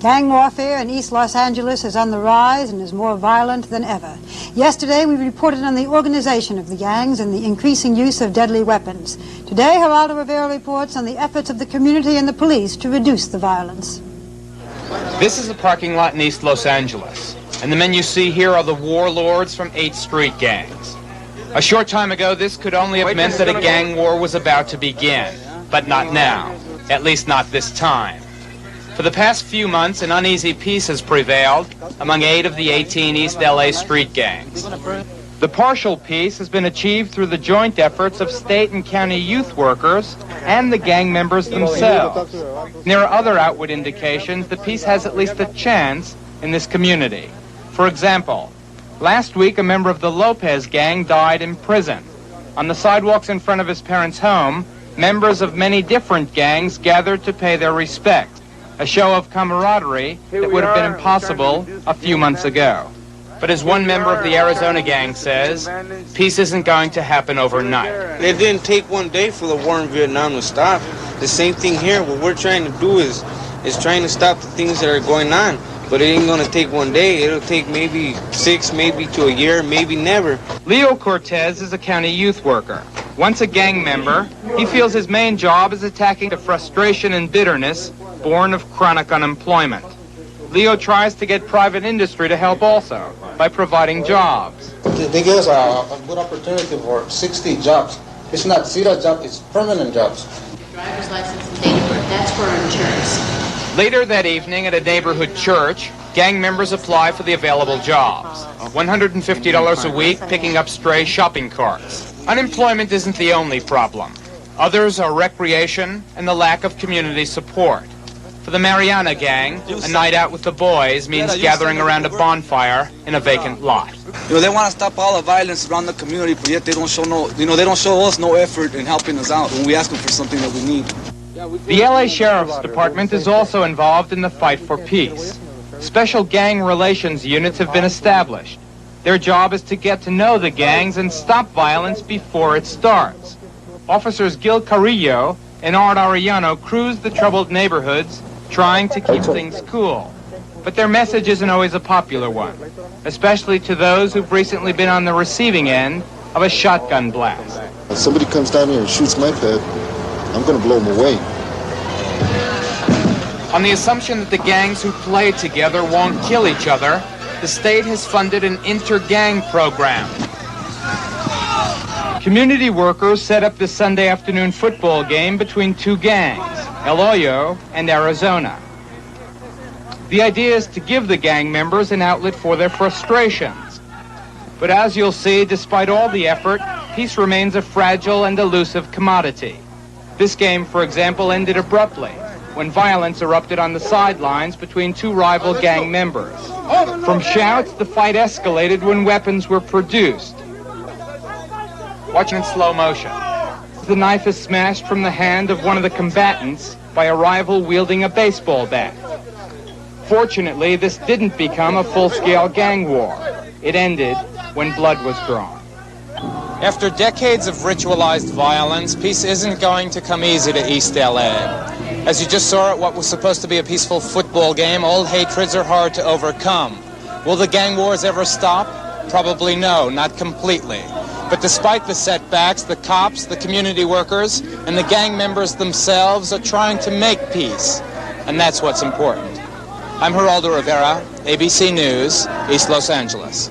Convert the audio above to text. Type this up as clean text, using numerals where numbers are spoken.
Gang warfare in East Los Angeles is on the rise and is more violent than ever. Yesterday, we reported on the organization of the gangs and the increasing use of deadly weapons. Today, Geraldo Rivera reports on the efforts of the community and the police to reduce the violence. This is a parking lot in East Los Angeles, and the men you see here are the warlords from 8th Street gangs. A short time ago, this could only have meant that a gang war was about to begin, but not now, at least not this time. For the past few months, an uneasy peace has prevailed among 8 of the 18 East LA street gangs. The partial peace has been achieved through the joint efforts of state and county youth workers and the gang members themselves. There are other outward indications that peace has at least a chance in this community. For example, last week a member of the Lopez gang died in prison. On the sidewalks in front of his parents' home, members of many different gangs gathered to pay their respects. A show of camaraderie that would have been impossible a few months ago. But as one member of the Arizona gang says, peace isn't going to happen overnight. It didn't take one day for the war in Vietnam to stop. The same thing here. What we're trying to do is trying to stop the things that are going on. But it ain't going to take one day. It'll take maybe 6, maybe to a year, maybe never. Leo Cortez is a county youth worker. Once a gang member, he feels his main job is attacking the frustration and bitterness born of chronic unemployment. Leo tries to get private industry to help also by providing jobs. They give us a good opportunity for 60 jobs. It's not zero jobs, it's permanent jobs. Driver's license and date of birth, that's for our insurance. Later that evening at a neighborhood church, gang members apply for the available jobs. $150 a week picking up stray shopping carts. Unemployment isn't the only problem. Others are recreation and the lack of community support. For the Mariana gang, a night out with the boys means gathering around a bonfire in a vacant lot. They want to stop all the violence around the community, but yet they don't show they don't show us no effort in helping us out when we ask them for something that we need. The LA Sheriff's Department is also involved in the fight for peace. Special gang relations units have been established. Their job is to get to know the gangs and stop violence before it starts. Officers Gil Carrillo and Art Arellano cruise the troubled neighborhoods, trying to keep things cool. But their message isn't always a popular one, especially to those who've recently been on the receiving end of a shotgun blast. If somebody comes down here and shoots my pet, I'm going to blow them away. On the assumption that the gangs who play together won't kill each other, the state has funded an inter-gang program. Community workers set up this Sunday afternoon football game between 2 gangs, El Hoyo and Arizona. The idea is to give the gang members an outlet for their frustrations. But as you'll see, despite all the effort, peace remains a fragile and elusive commodity. This game, for example, ended abruptly when violence erupted on the sidelines between 2 rival gang members. From shouts, the fight escalated when weapons were produced. Watch in slow motion. The knife is smashed from the hand of one of the combatants by a rival wielding a baseball bat. Fortunately, this didn't become a full-scale gang war. It ended when blood was drawn. After decades of ritualized violence, peace isn't going to come easy to East LA. As you just saw at what was supposed to be a peaceful football game, old hatreds are hard to overcome. Will the gang wars ever stop? Probably no, not completely. But despite the setbacks, the cops, the community workers, and the gang members themselves are trying to make peace. And that's what's important. I'm Geraldo Rivera, ABC News, East Los Angeles.